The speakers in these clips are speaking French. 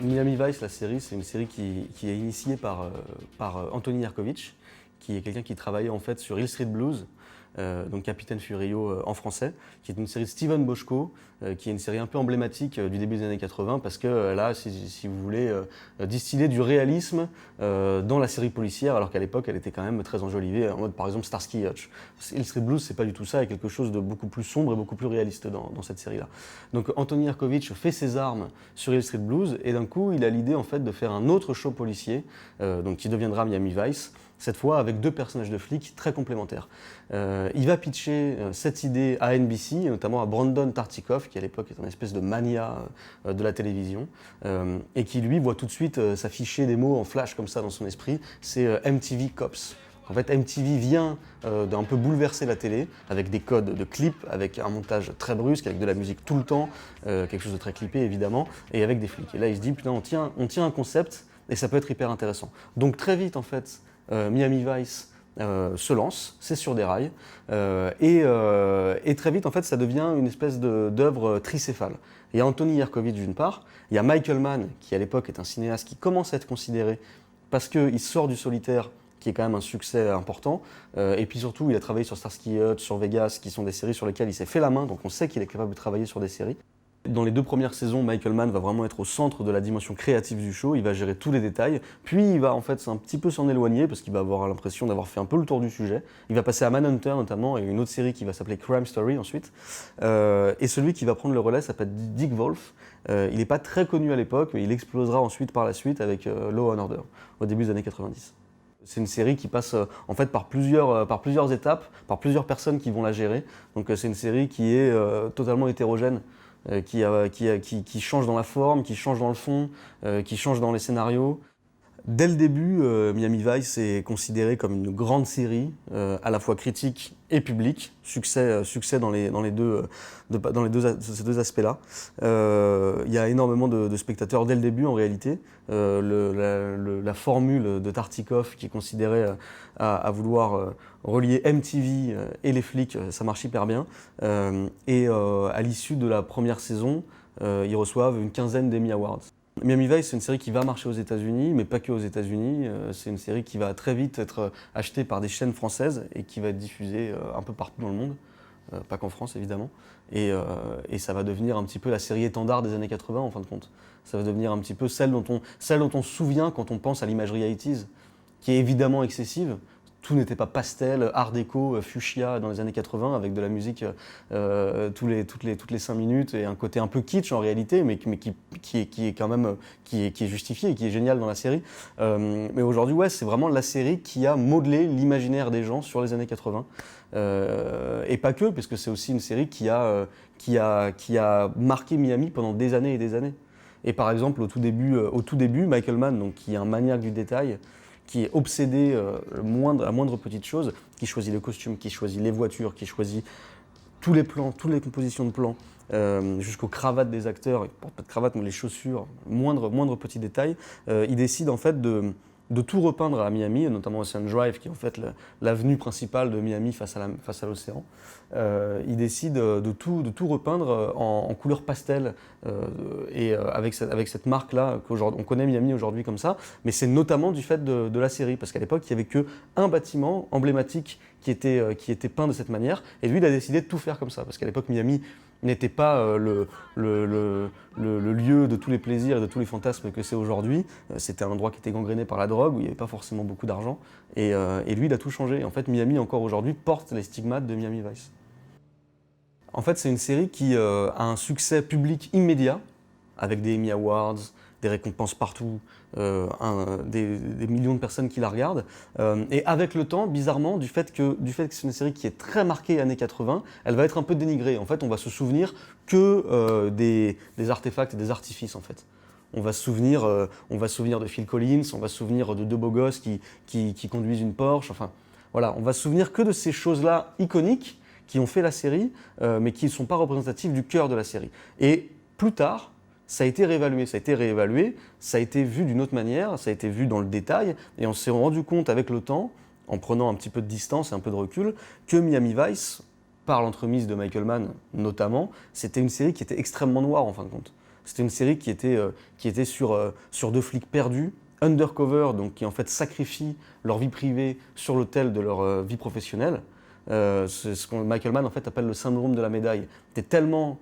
Miami Vice, la série, c'est une série qui est initiée par Anthony Yerkovich, qui est quelqu'un qui travaillait en fait sur Hill Street Blues, donc Capitaine Furio en français, qui est une série de Steven Bochco, qui est une série un peu emblématique du début des années 80, parce que là, si vous voulez, distiller du réalisme dans la série policière, alors qu'à l'époque, elle était quand même très enjolivée, en mode par exemple Starsky et Hutch. Hill Street Blues, c'est pas du tout ça, il y a quelque chose de beaucoup plus sombre et beaucoup plus réaliste dans cette série-là. Donc Anthony Yerkovich fait ses armes sur Hill Street Blues, et d'un coup, il a l'idée en fait de faire un autre show policier, donc qui deviendra Miami Vice, cette fois avec deux personnages de flics très complémentaires. Il va pitcher cette idée à NBC, et notamment à Brandon Tartikoff, qui à l'époque est un espèce de mania de la télévision, et qui lui voit tout de suite s'afficher des mots en flash comme ça dans son esprit, c'est MTV Cops. En fait, MTV vient d'un peu bouleverser la télé, avec des codes de clips, avec un montage très brusque, avec de la musique tout le temps, quelque chose de très clippé évidemment, et avec des flics. Et là, il se dit, putain, on tient un concept, et ça peut être hyper intéressant. Donc très vite, en fait, Miami Vice se lance, c'est sur des rails, et très vite en fait ça devient une espèce d'œuvre tricéphale. Il y a Anthony Yerkovich d'une part, il y a Michael Mann qui à l'époque est un cinéaste qui commence à être considéré parce qu'il sort du Solitaire, qui est quand même un succès important, et puis surtout il a travaillé sur Starsky et Hutch, sur Vegas, qui sont des séries sur lesquelles il s'est fait la main, donc on sait qu'il est capable de travailler sur des séries. Dans les deux premières saisons, Michael Mann va vraiment être au centre de la dimension créative du show, il va gérer tous les détails, puis il va en fait un petit peu s'en éloigner parce qu'il va avoir l'impression d'avoir fait un peu le tour du sujet. Il va passer à Manhunter notamment et une autre série qui va s'appeler Crime Story ensuite. Et celui qui va prendre le relais s'appelle Dick Wolf. Il n'est pas très connu à l'époque, mais il explosera ensuite par la suite avec Law & Order au début des années 90. C'est une série qui passe en fait par plusieurs étapes, par plusieurs personnes qui vont la gérer. Donc c'est une série qui est totalement hétérogène. Qui change dans la forme, qui change dans le fond, qui change dans les scénarios. Dès le début, Miami Vice est considéré comme une grande série, à la fois critique et public, succès dans ces deux aspects-là. Il y a énormément de spectateurs dès le début en réalité. La formule de Tartikoff qui est considérée à vouloir relier MTV et les flics, ça marche hyper bien. Et à l'issue de la première saison, ils reçoivent une quinzaine d'Emmy Awards. Miami Vice, c'est une série qui va marcher aux États-Unis, mais pas que aux États-Unis. C'est une série qui va très vite être achetée par des chaînes françaises et qui va être diffusée un peu partout dans le monde, pas qu'en France évidemment. Et ça va devenir un petit peu la série étendard des années 80 en fin de compte. Ça va devenir un petit peu celle dont on se souvient quand on pense à l'imagerie 80s, qui est évidemment excessive. Tout n'était pas pastel, art déco, fuchsia dans les années 80 avec de la musique toutes les 5 minutes et un côté un peu kitsch en réalité, mais qui est quand même qui est justifié et qui est génial dans la série. Mais aujourd'hui, ouais, c'est vraiment la série qui a modelé l'imaginaire des gens sur les années 80. Et pas que, parce que c'est aussi une série qui a marqué Miami pendant des années et des années. Et par exemple, au tout début, Michael Mann, donc, qui est un maniaque du détail, qui est obsédé à moindre petite chose, qui choisit le costume, qui choisit les voitures, qui choisit tous les plans, toutes les compositions de plans, jusqu'aux cravates des acteurs, ils ne portent pas de cravate, mais les chaussures, moindre petit détail, il décide en fait de tout repeindre à Miami, notamment Ocean Drive, qui est en fait l'avenue principale de Miami face à l'océan. Il décide de tout repeindre en couleur pastel, et avec cette marque-là, on connaît Miami aujourd'hui comme ça, mais c'est notamment du fait de la série, parce qu'à l'époque, il n'y avait qu'un bâtiment emblématique qui était peint de cette manière, et lui, il a décidé de tout faire comme ça, parce qu'à l'époque, Miami n'était pas le lieu de tous les plaisirs et de tous les fantasmes que c'est aujourd'hui. C'était un endroit qui était gangréné par la drogue, où il n'y avait pas forcément beaucoup d'argent. Et lui, il a tout changé. En fait, Miami, encore aujourd'hui, porte les stigmates de Miami Vice. En fait, c'est une série qui a un succès public immédiat, avec des Emmy Awards, des récompenses partout, des millions de personnes qui la regardent. Et avec le temps, bizarrement, du fait que c'est une série qui est très marquée années 80, elle va être un peu dénigrée. En fait, on va se souvenir que des artefacts et des artifices, en fait. On va se souvenir de Phil Collins, on va se souvenir de deux beaux gosses qui conduisent une Porsche. Enfin, voilà, on va se souvenir que de ces choses-là iconiques qui ont fait la série, mais qui ne sont pas représentatives du cœur de la série. Et plus tard, ça a été réévalué, ça a été vu d'une autre manière, ça a été vu dans le détail, et on s'est rendu compte avec le temps, en prenant un petit peu de distance et un peu de recul, que Miami Vice, par l'entremise de Michael Mann notamment, c'était une série qui était extrêmement noire en fin de compte. C'était une série qui était sur deux flics perdus, undercover, donc qui en fait sacrifient leur vie privée sur l'autel de leur vie professionnelle. C'est ce que Michael Mann en fait appelle le syndrome de la médaille. T'es tellement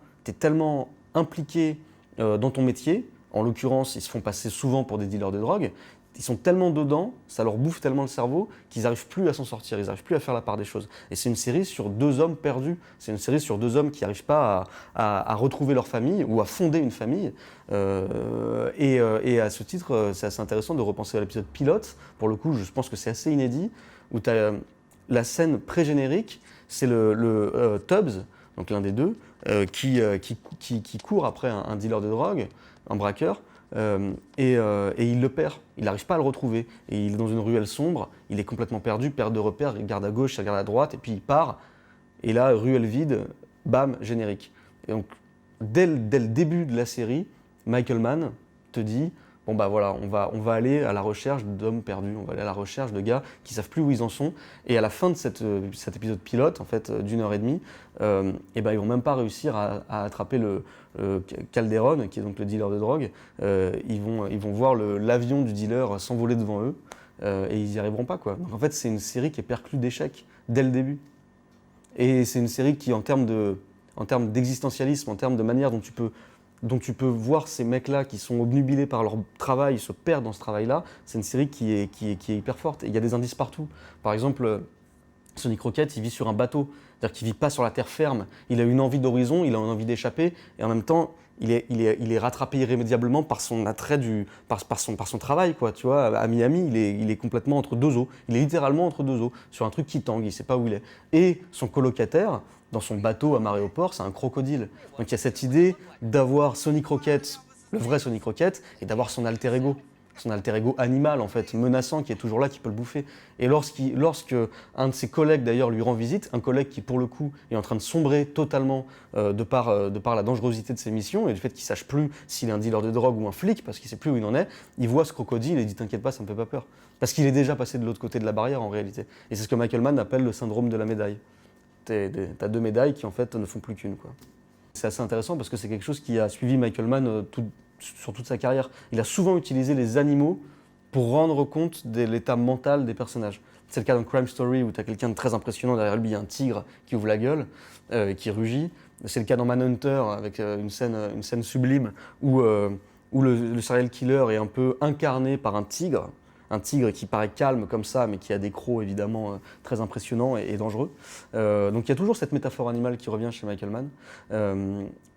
impliqué dans ton métier, en l'occurrence ils se font passer souvent pour des dealers de drogue, ils sont tellement dedans, ça leur bouffe tellement le cerveau qu'ils n'arrivent plus à s'en sortir, ils n'arrivent plus à faire la part des choses. Et c'est une série sur deux hommes perdus, c'est une série sur deux hommes qui n'arrivent pas à retrouver leur famille ou à fonder une famille. Et à ce titre, c'est assez intéressant de repenser à l'épisode pilote. Pour le coup, je pense que c'est assez inédit, où tu as la scène pré-générique, c'est le Tubbs, donc l'un des deux, qui court après un dealer de drogue, un braqueur, et il le perd. Il n'arrive pas à le retrouver. Et il est dans une ruelle sombre, il est complètement perdu, perte de repère, il regarde à gauche, il regarde à droite, et puis il part. Et là, ruelle vide, bam, générique. Et donc, dès le début de la série, Michael Mann te dit bon bah voilà, on va aller à la recherche d'hommes perdus, on va aller à la recherche de gars qui savent plus où ils en sont. Et à la fin de cet épisode pilote, en fait, d'1 h 30, et ben ils vont même pas réussir à attraper le Calderon, qui est donc le dealer de drogue. Ils vont voir l'avion du dealer s'envoler devant eux, et ils y arriveront pas, quoi. Donc en fait, c'est une série qui est perclue d'échecs dès le début. Et c'est une série qui, en termes d'existentialisme, en termes de manière dont tu peux voir ces mecs-là qui sont obnubilés par leur travail, se perdent dans ce travail-là, c'est une série qui est hyper forte. Et il y a des indices partout. Par exemple, Sonny Crockett, il vit sur un bateau, c'est-à-dire qu'il ne vit pas sur la terre ferme. Il a une envie d'horizon, il a une envie d'échapper, et en même temps, il est rattrapé irrémédiablement par son attrait par son travail, quoi. Tu vois, à Miami, il est complètement entre deux eaux. Il est littéralement entre deux eaux, sur un truc qui tangue, il ne sait pas où il est. Et son colocataire, dans son bateau amarré au port, c'est un crocodile. Donc il y a cette idée d'avoir Sonny Crockett, le vrai Sonny Crockett, et d'avoir son alter ego animal en fait, menaçant, qui est toujours là, qui peut le bouffer. Et lorsque un de ses collègues d'ailleurs lui rend visite, un collègue qui pour le coup est en train de sombrer totalement de par la dangerosité de ses missions et du fait qu'il sache plus s'il est un dealer de drogue ou un flic, parce qu'il sait plus où il en est, il voit ce crocodile et dit t'inquiète pas, ça me fait pas peur. Parce qu'il est déjà passé de l'autre côté de la barrière en réalité. Et c'est ce que Michael Mann appelle le syndrome de la médaille. T'as deux médailles qui en fait ne font plus qu'une, quoi. C'est assez intéressant parce que c'est quelque chose qui a suivi Michael Mann sur toute sa carrière. Il a souvent utilisé les animaux pour rendre compte de l'état mental des personnages. C'est le cas dans Crime Story où tu as quelqu'un de très impressionnant, derrière lui il y a un tigre qui ouvre la gueule, qui rugit. C'est le cas dans Manhunter avec une scène sublime où le serial killer est un peu incarné par un tigre qui paraît calme comme ça, mais qui a des crocs évidemment très impressionnants et dangereux. Donc il y a toujours cette métaphore animale qui revient chez Michael Mann.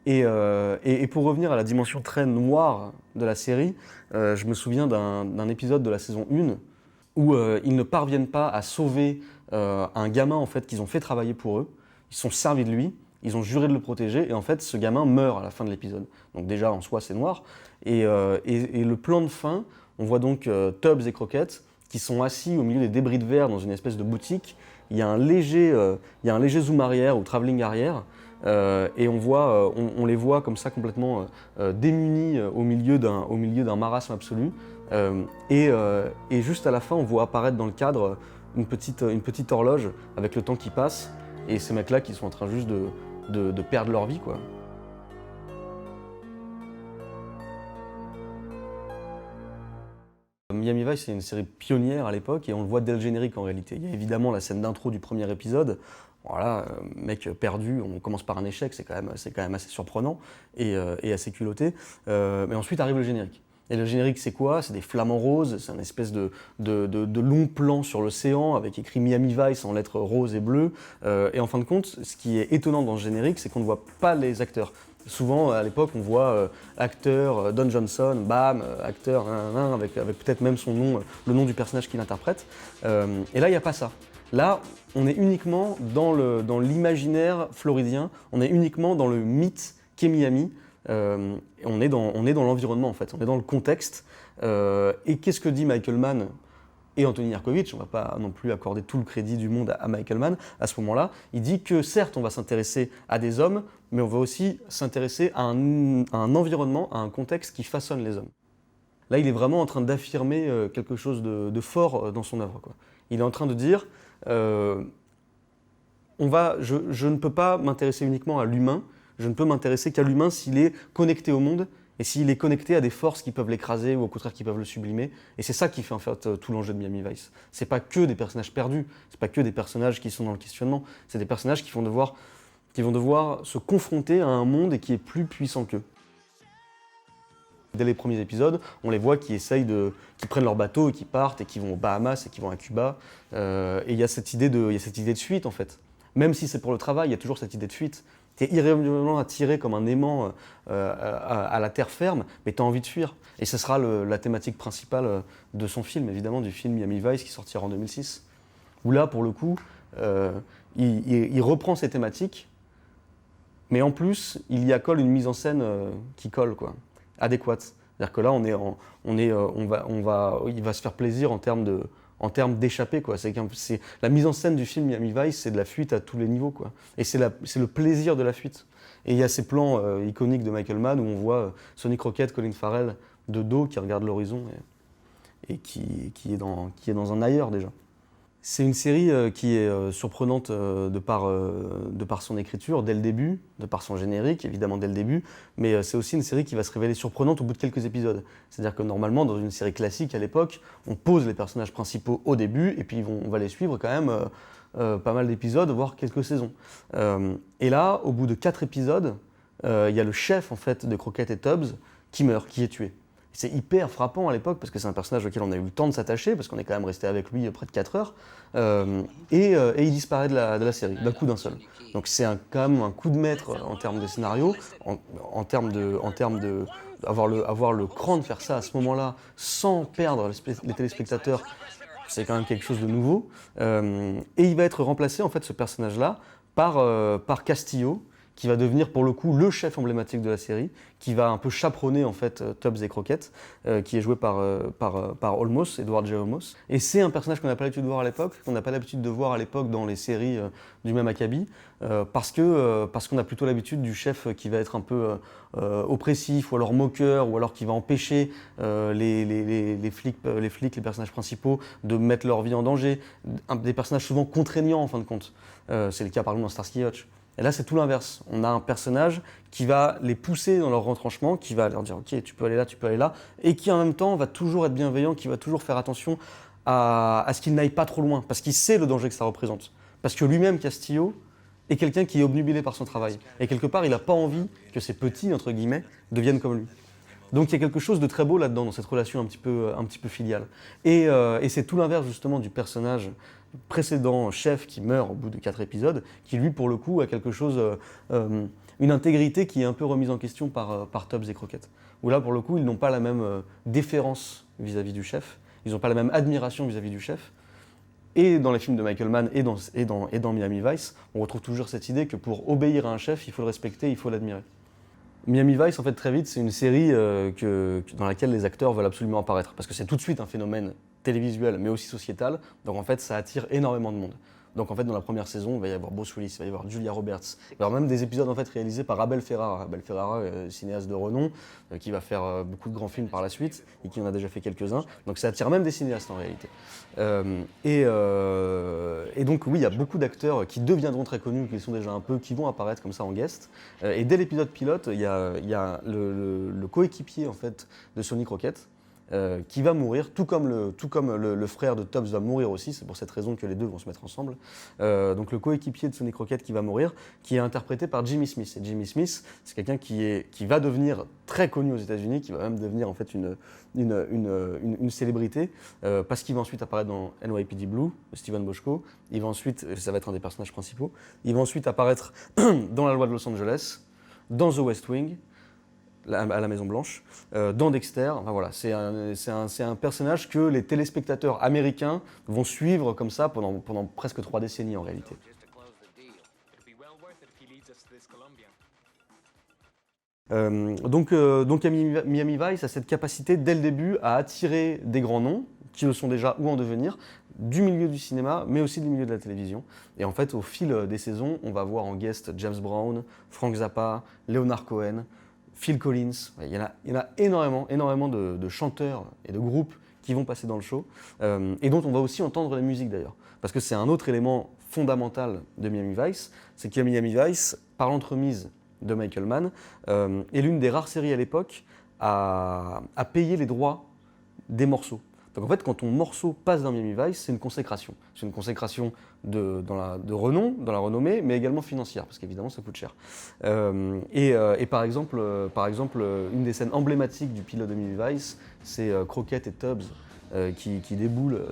Et pour revenir à la dimension très noire de la série, je me souviens d'un épisode de la saison 1 où ils ne parviennent pas à sauver un gamin en fait, qu'ils ont fait travailler pour eux. Ils se sont servis de lui, ils ont juré de le protéger, et en fait ce gamin meurt à la fin de l'épisode. Donc déjà en soi c'est noir. Et le plan de fin, on voit donc Tubbs et Crockett qui sont assis au milieu des débris de verre dans une espèce de boutique. Il y a un léger zoom arrière ou travelling arrière, et on les voit comme ça complètement démunis au milieu d'un marasme absolu. Et juste à la fin, on voit apparaître dans le cadre une petite horloge avec le temps qui passe, et ces mecs-là qui sont en train juste de perdre leur vie, quoi. Miami Vice, c'est une série pionnière à l'époque et on le voit dès le générique en réalité. Il y a évidemment la scène d'intro du premier épisode. Voilà, mec perdu, on commence par un échec, c'est quand même assez surprenant et assez culotté. Mais ensuite arrive le générique. Et le générique, c'est quoi? C'est des flamants roses, c'est un espèce de long plan sur l'océan avec écrit Miami Vice en lettres roses et bleues. Et en fin de compte, ce qui est étonnant dans ce générique, c'est qu'on ne voit pas les acteurs. Souvent, à l'époque, on voit acteur Don Johnson, bam, acteur, avec peut-être même son nom, le nom du personnage qu'il interprète. Et là, il n'y a pas ça. Là, on est uniquement dans l'imaginaire floridien, on est uniquement dans le mythe qu'est Miami. On est dans l'environnement en fait, on est dans le contexte. Et qu'est-ce que dit Michael Mann et Anthony Yerkovich? On ne va pas non plus accorder tout le crédit du monde à Michael Mann à ce moment-là. Il dit que certes, on va s'intéresser à des hommes, mais on va aussi s'intéresser à un environnement, à un contexte qui façonne les hommes. Là, il est vraiment en train d'affirmer quelque chose de fort dans son œuvre, quoi. Il est en train de dire je ne peux pas m'intéresser uniquement à l'humain, je ne peux m'intéresser qu'à l'humain s'il est connecté au monde et s'il est connecté à des forces qui peuvent l'écraser ou au contraire qui peuvent le sublimer. Et c'est ça qui fait en fait tout l'enjeu de Miami Vice. C'est pas que des personnages perdus, c'est pas que des personnages qui sont dans le questionnement, c'est des personnages qui vont devoir se confronter à un monde qui est plus puissant qu'eux. Dès les premiers épisodes, on les voit qui prennent leur bateau et qui partent et qui vont aux Bahamas et qui vont à Cuba. Et il y a cette idée de fuite en fait. Même si c'est pour le travail, il y a toujours cette idée de fuite. Tu es irrémédiablement attiré comme un aimant à la terre ferme, mais tu as envie de fuir. Et ce sera la thématique principale de son film, évidemment, du film Miami Vice qui sortira en 2006. Où là, pour le coup, il reprend ces thématiques, mais en plus, il y accole une mise en scène qui colle, quoi, adéquate. C'est-à-dire que là, il va se faire plaisir en termes d'échappée, quoi. C'est la mise en scène du film Miami Vice, c'est de la fuite à tous les niveaux, quoi. Et c'est le plaisir de la fuite. Et il y a ces plans iconiques de Michael Mann où on voit Sonny Crockett, Colin Farrell de dos qui regarde l'horizon et qui est dans un ailleurs déjà. C'est une série qui est surprenante de par son écriture dès le début, de par son générique évidemment dès le début, mais c'est aussi une série qui va se révéler surprenante au bout de quelques épisodes. C'est-à-dire que normalement dans une série classique à l'époque, on pose les personnages principaux au début et puis on va les suivre quand même pas mal d'épisodes, voire quelques saisons. Et là, au bout de 4 épisodes, il y a le chef en fait de Crockett et Tubbs qui meurt, qui est tué. C'est hyper frappant à l'époque parce que c'est un personnage auquel on a eu le temps de s'attacher, parce qu'on est quand même resté avec lui près de 4 heures, et il disparaît de la série, d'un coup d'un seul. Donc c'est quand même un coup de maître en termes de scénario, en termes de avoir le cran de faire ça à ce moment-là sans perdre les téléspectateurs, c'est quand même quelque chose de nouveau. Et il va être remplacé, en fait, ce personnage-là, par Castillo, qui va devenir pour le coup le chef emblématique de la série, qui va un peu chaperonner en fait Tubbs et Crockett, qui est joué par Olmos, Edward J. Olmos. Et c'est un personnage qu'on n'a pas l'habitude de voir à l'époque, qu'on n'a pas l'habitude de voir à l'époque dans les séries du même acabit, parce qu'on a plutôt l'habitude du chef qui va être un peu oppressif, ou alors moqueur, ou alors qui va empêcher les flics, les personnages principaux, de mettre leur vie en danger, des personnages souvent contraignants en fin de compte. C'est le cas par exemple dans Starsky et Hutch. Et là, c'est tout l'inverse. On a un personnage qui va les pousser dans leur retranchement, qui va leur dire « Ok, tu peux aller là », et qui en même temps va toujours être bienveillant, qui va toujours faire attention à ce qu'il n'aille pas trop loin, parce qu'il sait le danger que ça représente. Parce que lui-même, Castillo, est quelqu'un qui est obnubilé par son travail. Et quelque part, il n'a pas envie que ses petits, entre guillemets, deviennent comme lui. Donc il y a quelque chose de très beau là-dedans, dans cette relation un petit peu filiale. Et c'est tout l'inverse justement du personnage précédent chef qui meurt au bout de 4 épisodes, qui lui pour le coup a quelque chose, une intégrité qui est un peu remise en question par Tubbs et Crockett. Où là pour le coup ils n'ont pas la même déférence vis-à-vis du chef, ils n'ont pas la même admiration vis-à-vis du chef. Et dans les films de Michael Mann et dans Miami Vice, on retrouve toujours cette idée que pour obéir à un chef, il faut le respecter, il faut l'admirer. Miami Vice, en fait, très vite, c'est une série dans laquelle les acteurs veulent absolument apparaître, parce que c'est tout de suite un phénomène télévisuel, mais aussi sociétal, donc en fait, ça attire énormément de monde. Donc en fait, dans la première saison, il va y avoir Bruce Willis, il va y avoir Julia Roberts, il va y avoir même des épisodes en fait, réalisés par Abel Ferrara. Abel Ferrara, cinéaste de renom, qui va faire beaucoup de grands films par la suite, et qui en a déjà fait quelques-uns, donc ça attire même des cinéastes en réalité. Et donc oui, il y a beaucoup d'acteurs qui deviendront très connus, qui sont déjà un peu, qui vont apparaître comme ça en guest. Et dès l'épisode pilote, il y a le coéquipier en fait, de Sonny Crockett, qui va mourir, tout comme le frère de Tubbs va mourir aussi, c'est pour cette raison que les deux vont se mettre ensemble. Donc le coéquipier de Sonny Crockett qui va mourir, qui est interprété par Jimmy Smith. Et Jimmy Smith, c'est quelqu'un qui va devenir très connu aux États-Unis, qui va même devenir en fait une célébrité, parce qu'il va ensuite apparaître dans NYPD Blue, de Steven Bochco. Il va ensuite, ça va être un des personnages principaux, il va ensuite apparaître dans La Loi de Los Angeles, dans The West Wing, à la Maison Blanche, dans Dexter. Enfin, voilà, c'est un personnage que les téléspectateurs américains vont suivre comme ça pendant presque 3 décennies en réalité. Donc Miami Vice a cette capacité dès le début à attirer des grands noms, qui le sont déjà ou en devenir, du milieu du cinéma, mais aussi du milieu de la télévision. Et en fait, au fil des saisons, on va voir en guest James Brown, Frank Zappa, Leonard Cohen, Phil Collins, il y en a énormément de chanteurs et de groupes qui vont passer dans le show, et dont on va aussi entendre les musiques d'ailleurs. Parce que c'est un autre élément fondamental de Miami Vice, c'est que Miami Vice, par l'entremise de Michael Mann, est l'une des rares séries à l'époque à payer les droits des morceaux. Donc en fait, quand ton morceau passe dans Miami Vice, c'est une consécration. C'est une consécration de renom, dans la renommée, mais également financière, parce qu'évidemment, ça coûte cher. Et par exemple, une des scènes emblématiques du pilote de Miami Vice, c'est Crockett et Tubbs qui déboulent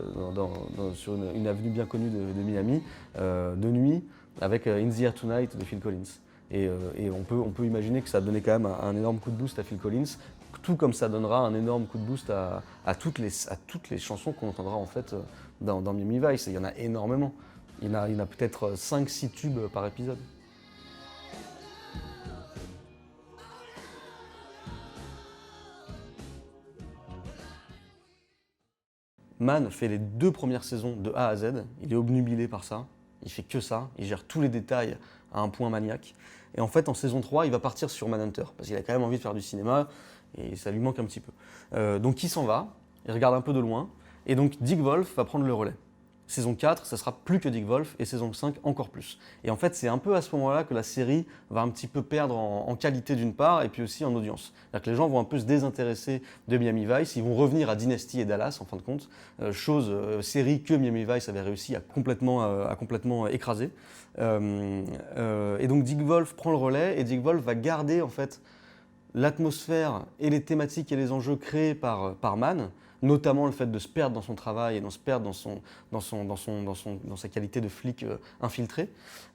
sur une avenue bien connue de Miami, de nuit, avec In the Air Tonight de Phil Collins. Et on peut imaginer que ça a donné quand même un énorme coup de boost à Phil Collins, tout comme ça donnera un énorme coup de boost à toutes les chansons qu'on entendra en fait dans Miami Vice. Et il y en a énormément. Il y en a peut-être 5-6 tubes par épisode. Mann fait les 2 premières saisons de A à Z. Il est obnubilé par ça. Il fait que ça. Il gère tous les détails à un point maniaque. Et en fait, en saison 3, il va partir sur Manhunter, parce qu'il a quand même envie de faire du cinéma, et ça lui manque un petit peu. Donc il s'en va, il regarde un peu de loin, et donc Dick Wolf va prendre le relais. Saison 4, ça sera plus que Dick Wolf, et saison 5, encore plus. Et en fait, c'est un peu à ce moment-là que la série va un petit peu perdre en qualité d'une part, et puis aussi en audience. C'est-à-dire que les gens vont un peu se désintéresser de Miami Vice, ils vont revenir à Dynasty et Dallas, en fin de compte, série que Miami Vice avait réussi à complètement écraser. Et donc Dick Wolf prend le relais, et Dick Wolf va garder en fait l'atmosphère et les thématiques et les enjeux créés par Mann, notamment le fait de se perdre dans son travail et de se perdre dans sa qualité de flic infiltré.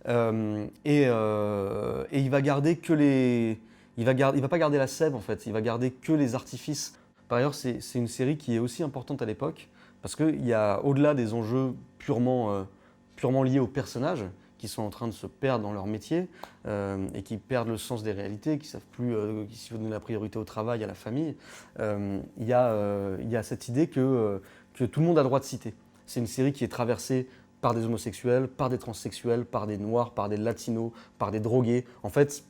Et il va garder que il va pas garder la sève en fait, il va garder que les artifices. Par ailleurs, c'est une série qui est aussi importante à l'époque parce qu'il y a, au-delà des enjeux purement liés aux personnages, qui sont en train de se perdre dans leur métier et qui perdent le sens des réalités, qui ne savent plus s'il faut donner la priorité au travail, à la famille, il y a cette idée que tout le monde a le droit de citer. C'est une série qui est traversée par des homosexuels, par des transsexuels, par des noirs, par des latinos, par des drogués. En fait,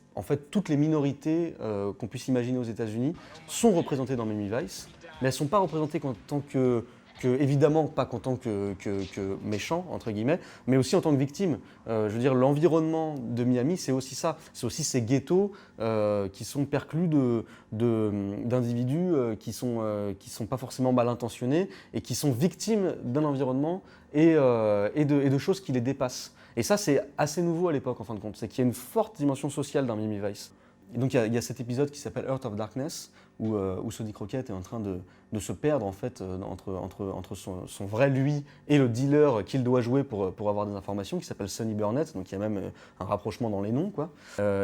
toutes les minorités qu'on puisse imaginer aux États-Unis sont représentées dans Miami Vice, mais elles ne sont pas représentées en tant évidemment pas qu'en tant que méchant, entre guillemets, mais aussi en tant que victime. Je veux dire, l'environnement de Miami, c'est aussi ça. C'est aussi ces ghettos qui sont perclus d'individus qui sont pas forcément mal intentionnés et qui sont victimes d'un environnement et de choses qui les dépassent. Et ça, c'est assez nouveau à l'époque, en fin de compte. C'est qu'il y a une forte dimension sociale dans Miami Vice. Et donc il y a cet épisode qui s'appelle Heart of Darkness, où Sonny Crockett est en train de se perdre en fait, entre son vrai lui et le dealer qu'il doit jouer pour avoir des informations, qui s'appelle Sonny Burnett, donc il y a même un rapprochement dans les noms, quoi.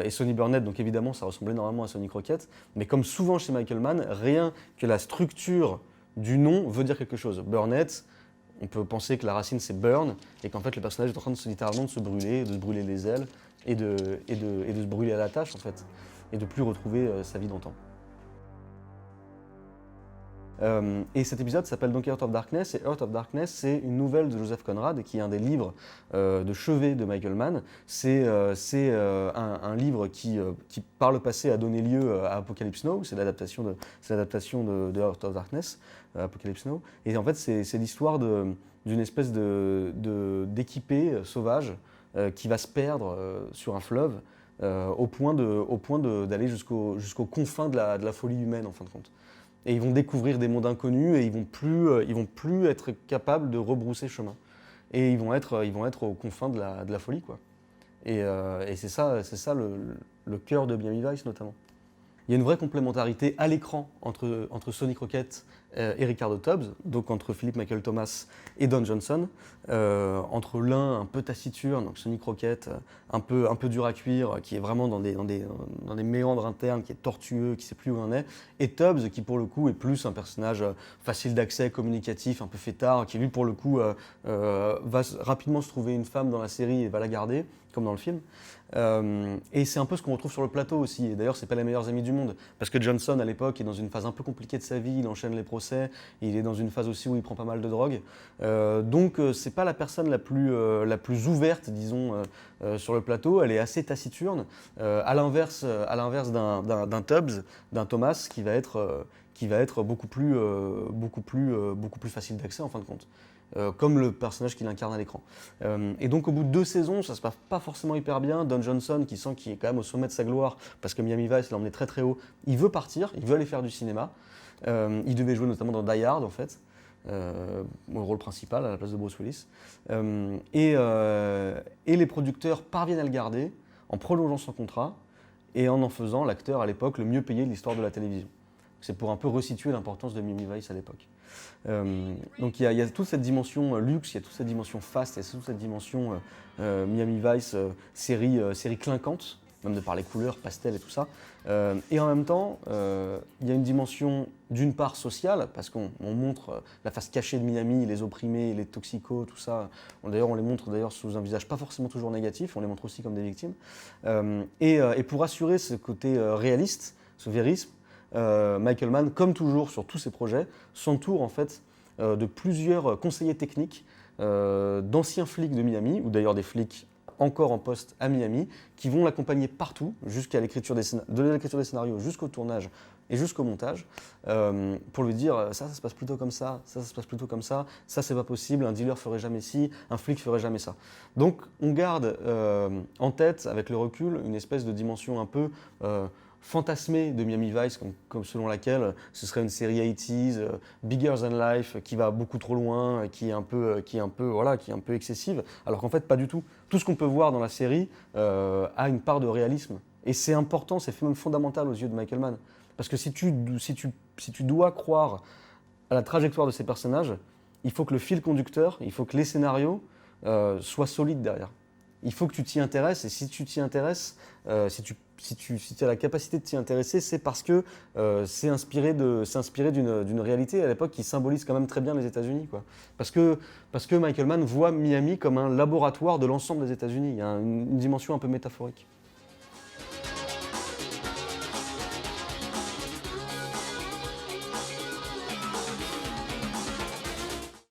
Et Sonny Burnett, donc évidemment, ça ressemblait énormément à Sonny Crockett, mais comme souvent chez Michael Mann, rien que la structure du nom veut dire quelque chose. Burnett, on peut penser que la racine c'est burn, et qu'en fait le personnage est en train littéralement de se brûler, de se brûler les ailes, et de se brûler à la tâche en fait, et de plus retrouver sa vie d'antan. Et cet épisode s'appelle donc Heart of Darkness, et Heart of Darkness, c'est une nouvelle de Joseph Conrad, qui est un des livres de chevet de Michael Mann. C'est un livre qui, par le passé, a donné lieu à Apocalypse Now, c'est l'adaptation de Heart of Darkness, Apocalypse Now. Et en fait, c'est l'histoire d'une espèce d'équipé sauvage qui va se perdre sur un fleuve, au point d'aller jusqu'aux confins de la folie humaine, en fin de compte. Et ils vont découvrir des mondes inconnus et ils vont plus être capables de rebrousser chemin. Et ils vont être aux confins de la folie, quoi. Et c'est ça le cœur de Miami Vice, notamment. Il y a une vraie complémentarité à l'écran entre Sonny Crockett et Ricardo Tubbs, donc entre Philip Michael Thomas et Don Johnson, entre l'un un peu taciturne, donc Sonny Crockett un peu dur à cuire, qui est vraiment dans des méandres internes, qui est tortueux, qui ne sait plus où on est, et Tubbs qui pour le coup est plus un personnage facile d'accès, communicatif, un peu fêtard, qui lui pour le coup va rapidement se trouver une femme dans la série et va la garder, comme dans le film. Et c'est un peu ce qu'on retrouve sur le plateau aussi, et d'ailleurs c'est pas les meilleurs amis du monde, parce que Johnson à l'époque est dans une phase un peu compliquée de sa vie, il enchaîne les procès, il est dans une phase aussi où il prend pas mal de drogue, donc c'est pas la personne la plus ouverte, disons, sur le plateau, elle est assez taciturne, à l'inverse d'un Tubbs, d'un Thomas qui va être beaucoup plus facile d'accès en fin de compte. comme le personnage qu'il incarne à l'écran. Et donc au bout de 2 saisons, ça se passe pas forcément hyper bien. Don Johnson, qui sent qu'il est quand même au sommet de sa gloire, parce que Miami Vice l'a emmené très très haut, il veut partir, il veut aller faire du cinéma. Il devait jouer notamment dans Die Hard en fait, au rôle principal à la place de Bruce Willis. Et les producteurs parviennent à le garder en prolongeant son contrat et en faisant l'acteur à l'époque le mieux payé de l'histoire de la télévision. C'est pour un peu resituer l'importance de Miami Vice à l'époque. Donc il y a toute cette dimension luxe, il y a toute cette dimension fast, il y a toute cette dimension Miami Vice, série clinquante, même de par les couleurs, pastel et tout ça. Et en même temps, il y a une dimension d'une part sociale, parce qu'on montre la face cachée de Miami, les opprimés, les toxicos, tout ça. D'ailleurs, on les montre sous un visage pas forcément toujours négatif, on les montre aussi comme des victimes. Et pour assurer ce côté réaliste, ce vérisme, Michael Mann, comme toujours sur tous ses projets, s'entoure en fait de plusieurs conseillers techniques, d'anciens flics de Miami, ou d'ailleurs des flics encore en poste à Miami, qui vont l'accompagner partout, jusqu'à l'écriture des scénarios, jusqu'au tournage et jusqu'au montage, pour lui dire ça se passe plutôt comme ça se passe plutôt comme ça c'est pas possible, un dealer ferait jamais ci, un flic ferait jamais ça. Donc on garde en tête, avec le recul, une espèce de dimension un peu fantasmée de Miami Vice, comme selon laquelle ce serait une série 80s, bigger than life, qui va beaucoup trop loin, qui est un peu excessive, alors qu'en fait pas du tout. Tout ce qu'on peut voir dans la série a une part de réalisme. Et c'est important, c'est même fondamental aux yeux de Michael Mann. Parce que si tu dois croire à la trajectoire de ces personnages, il faut que le fil conducteur, il faut que les scénarios soient solides derrière. Il faut que tu t'y intéresses, et si tu t'y intéresses, si tu as la capacité de t'y intéresser, c'est parce que c'est inspiré d'une réalité à l'époque qui symbolise quand même très bien les États-Unis, quoi. Parce que Michael Mann voit Miami comme un laboratoire de l'ensemble des États-Unis. Il y a une dimension un peu métaphorique.